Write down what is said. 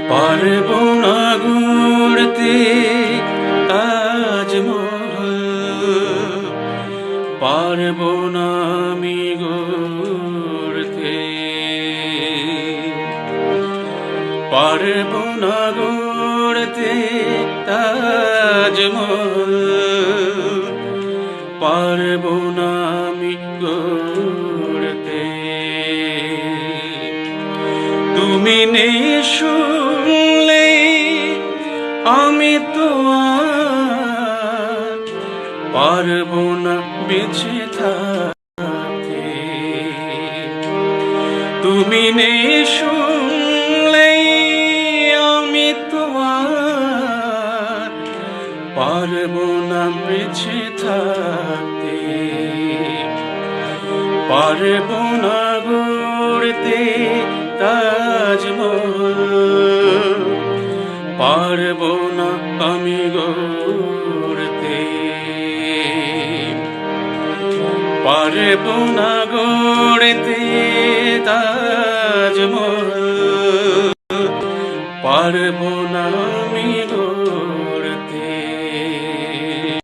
পারবো না গড়তে তাজমহল, পারবো না আমি গড়তে, পারবো না গড়তে তাজমহল, পারবো না আমি গড়তে। তুমি নেই শুনলে আমি তো আর পারবো না বেঁচে থাকতে। তুমি নেই শুনলে আমি তো আর পারবো না বেঁচে থাকতে। পারবো না গড়তে তাজমহল, পারবো না আমি গড়তে, পারবো না গড়তে তাজমহল, পারবো না।